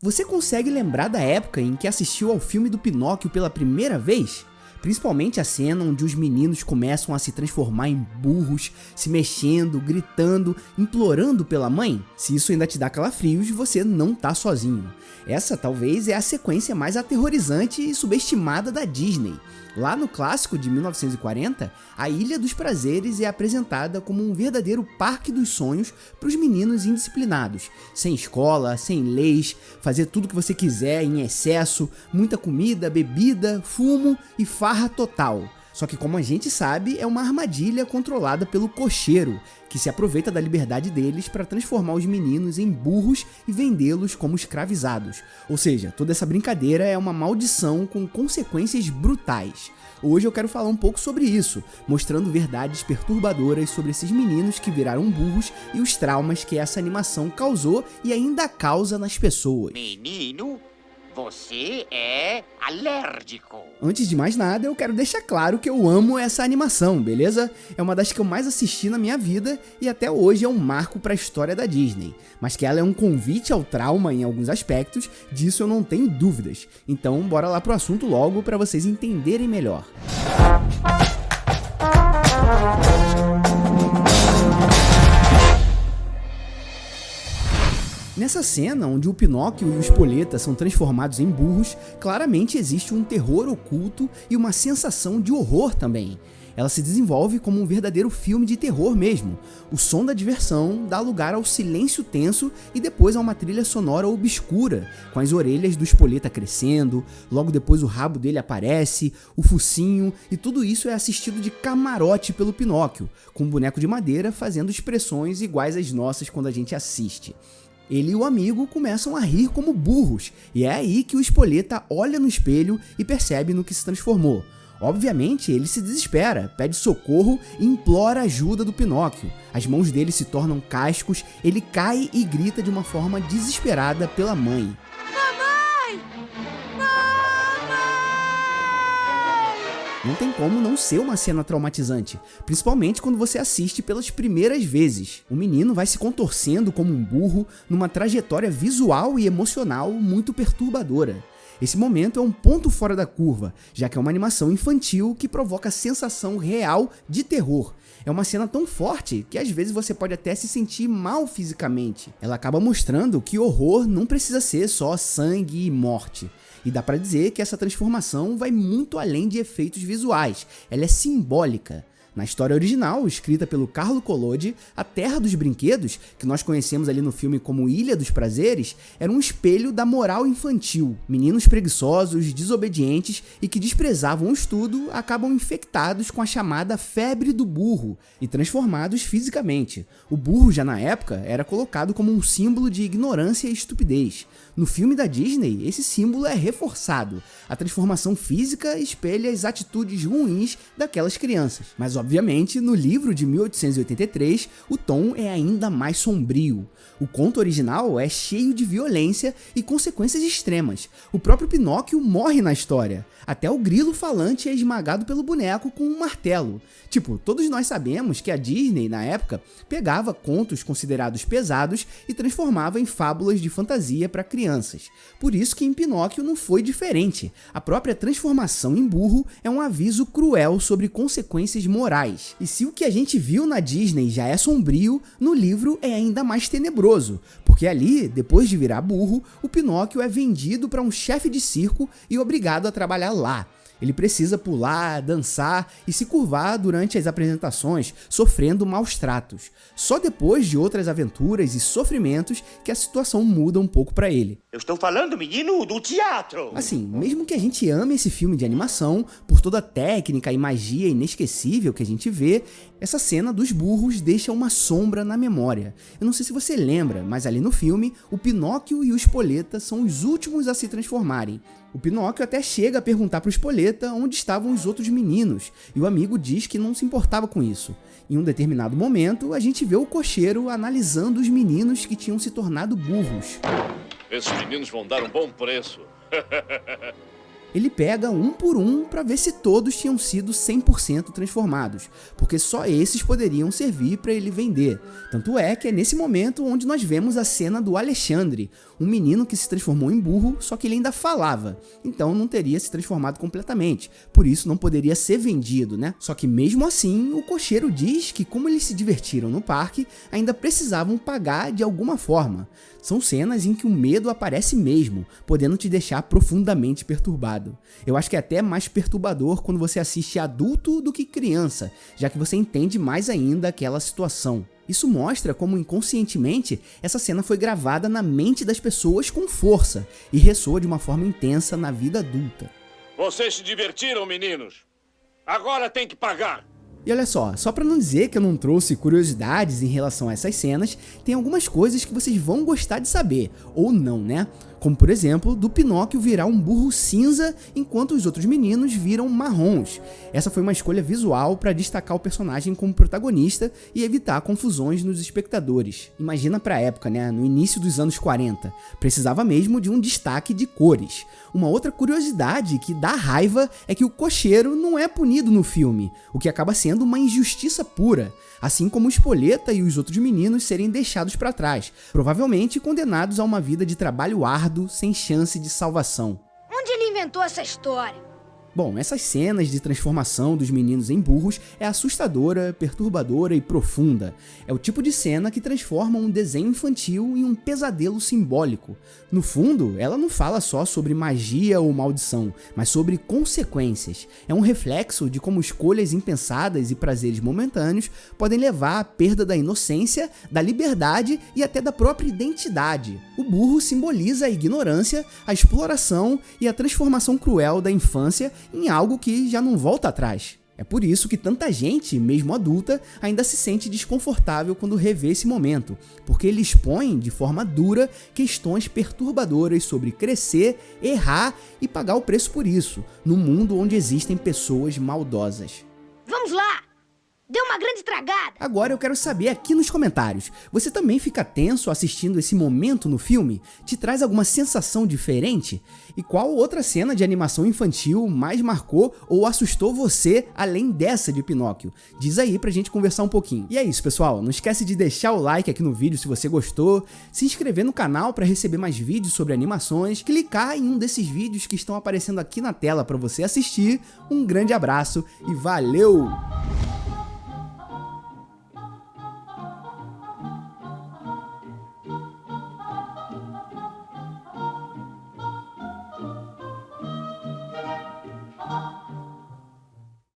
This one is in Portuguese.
Você consegue lembrar da época em que assistiu ao filme do Pinóquio pela primeira vez? Principalmente a cena onde os meninos começam a se transformar em burros, se mexendo, gritando, implorando pela mãe? Se isso ainda te dá calafrios, você não tá sozinho. Essa talvez é a sequência mais aterrorizante e subestimada da Disney. Lá no clássico de 1940, a Ilha dos Prazeres é apresentada como um verdadeiro parque dos sonhos para os meninos indisciplinados, sem escola, sem leis, fazer tudo o que você quiser em excesso, muita comida, bebida, fumo e farra total. Só que, como a gente sabe, é uma armadilha controlada pelo cocheiro, que se aproveita da liberdade deles para transformar os meninos em burros e vendê-los como escravizados. Ou seja, toda essa brincadeira é uma maldição com consequências brutais. Hoje eu quero falar um pouco sobre isso, mostrando verdades perturbadoras sobre esses meninos que viraram burros e os traumas que essa animação causou e ainda causa nas pessoas. Menino, você é alérgico. Antes de mais nada, eu quero deixar claro que eu amo essa animação, beleza? É uma das que eu mais assisti na minha vida e até hoje é um marco para a história da Disney. Mas que ela é um convite ao trauma em alguns aspectos, disso eu não tenho dúvidas. Então, bora lá pro assunto logo para vocês entenderem melhor. Nessa cena, onde o Pinóquio e o Spoleta são transformados em burros, claramente existe um terror oculto e uma sensação de horror também. Ela se desenvolve como um verdadeiro filme de terror mesmo. O som da diversão dá lugar ao silêncio tenso e depois a uma trilha sonora obscura, com as orelhas do Spoleta crescendo, logo depois o rabo dele aparece, o focinho, e tudo isso é assistido de camarote pelo Pinóquio, com um boneco de madeira fazendo expressões iguais às nossas quando a gente assiste. Ele e o amigo começam a rir como burros, e é aí que o Spoleta olha no espelho e percebe no que se transformou. Obviamente, ele se desespera, pede socorro e implora ajuda do Pinóquio. As mãos dele se tornam cascos, ele cai e grita de uma forma desesperada pela mãe. Não tem como não ser uma cena traumatizante, principalmente quando você assiste pelas primeiras vezes. O menino vai se contorcendo como um burro numa trajetória visual e emocional muito perturbadora. Esse momento é um ponto fora da curva, já que é uma animação infantil que provoca sensação real de terror. É uma cena tão forte que às vezes você pode até se sentir mal fisicamente. Ela acaba mostrando que horror não precisa ser só sangue e morte. E dá pra dizer que essa transformação vai muito além de efeitos visuais, ela é simbólica. Na história original, escrita pelo Carlo Collodi, a Terra dos Brinquedos, que nós conhecemos ali no filme como Ilha dos Prazeres, era um espelho da moral infantil. Meninos preguiçosos, desobedientes e que desprezavam o estudo acabam infectados com a chamada febre do burro e transformados fisicamente. O burro, já na época, era colocado como um símbolo de ignorância e estupidez. No filme da Disney, esse símbolo é reforçado. A transformação física espelha as atitudes ruins daquelas crianças. Mas, obviamente, no livro de 1883, o tom é ainda mais sombrio. O conto original é cheio de violência e consequências extremas. O próprio Pinóquio morre na história. Até o grilo falante é esmagado pelo boneco com um martelo. Todos nós sabemos que a Disney, na época, pegava contos considerados pesados e transformava em fábulas de fantasia para crianças. Por isso que em Pinóquio não foi diferente. A própria transformação em burro é um aviso cruel sobre consequências morais. E se o que a gente viu na Disney já é sombrio, no livro é ainda mais tenebroso, porque ali, depois de virar burro, o Pinóquio é vendido para um chefe de circo e obrigado a trabalhar lá. Ele precisa pular, dançar e se curvar durante as apresentações, sofrendo maus tratos. Só depois de outras aventuras e sofrimentos que a situação muda um pouco para ele. Eu estou falando, menino, do teatro. Assim, mesmo que a gente ame esse filme de animação, por toda a técnica e magia inesquecível que a gente vê, essa cena dos burros deixa uma sombra na memória. Eu não sei se você lembra, mas ali no filme, o Pinóquio e o Spoleta são os últimos a se transformarem. O Pinóquio até chega a perguntar para o Spoleta onde estavam os outros meninos, e o amigo diz que não se importava com isso. Em um determinado momento, a gente vê o cocheiro analisando os meninos que tinham se tornado burros. Esses meninos vão dar um bom preço. ele pega um por um para ver se todos tinham sido 100% transformados, porque só esses poderiam servir para ele vender. Tanto é que é nesse momento onde nós vemos a cena do Alexandre, um menino que se transformou em burro, só que ele ainda falava, então não teria se transformado completamente, por isso não poderia ser vendido, né? Só que mesmo assim, o cocheiro diz que como eles se divertiram no parque, ainda precisavam pagar de alguma forma. São cenas em que o medo aparece mesmo, podendo te deixar profundamente perturbado. Eu acho que é até mais perturbador quando você assiste adulto do que criança, já que você entende mais ainda aquela situação. Isso mostra como inconscientemente essa cena foi gravada na mente das pessoas com força e ressoa de uma forma intensa na vida adulta. Vocês se divertiram, meninos? Agora tem que pagar! E olha só pra não dizer que eu não trouxe curiosidades em relação a essas cenas, tem algumas coisas que vocês vão gostar de saber, ou não, né? Como por exemplo, do Pinóquio virar um burro cinza enquanto os outros meninos viram marrons. Essa foi uma escolha visual para destacar o personagem como protagonista e evitar confusões nos espectadores. Imagina pra época, né? No início dos anos 40, precisava mesmo de um destaque de cores. Uma outra curiosidade que dá raiva é que o cocheiro não é punido no filme, o que acaba sendo uma injustiça pura, assim como o Espoleta e os outros meninos serem deixados para trás, provavelmente condenados a uma vida de trabalho árduo sem chance de salvação. Onde ele inventou essa história? Bom, essas cenas de transformação dos meninos em burros é assustadora, perturbadora e profunda. É o tipo de cena que transforma um desenho infantil em um pesadelo simbólico. No fundo, ela não fala só sobre magia ou maldição, mas sobre consequências. É um reflexo de como escolhas impensadas e prazeres momentâneos podem levar à perda da inocência, da liberdade e até da própria identidade. O burro simboliza a ignorância, a exploração e a transformação cruel da infância em algo que já não volta atrás. É por isso que tanta gente, mesmo adulta, ainda se sente desconfortável quando revê esse momento, porque ele expõe de forma dura questões perturbadoras sobre crescer, errar e pagar o preço por isso, num mundo onde existem pessoas maldosas. Vamos lá! Deu uma grande tragada! Agora eu quero saber aqui nos comentários, você também fica tenso assistindo esse momento no filme? Te traz alguma sensação diferente? E qual outra cena de animação infantil mais marcou ou assustou você além dessa de Pinóquio? Diz aí pra gente conversar um pouquinho. E é isso, pessoal, não esquece de deixar o like aqui no vídeo se você gostou, se inscrever no canal para receber mais vídeos sobre animações, clicar em um desses vídeos que estão aparecendo aqui na tela para você assistir. Um grande abraço e valeu!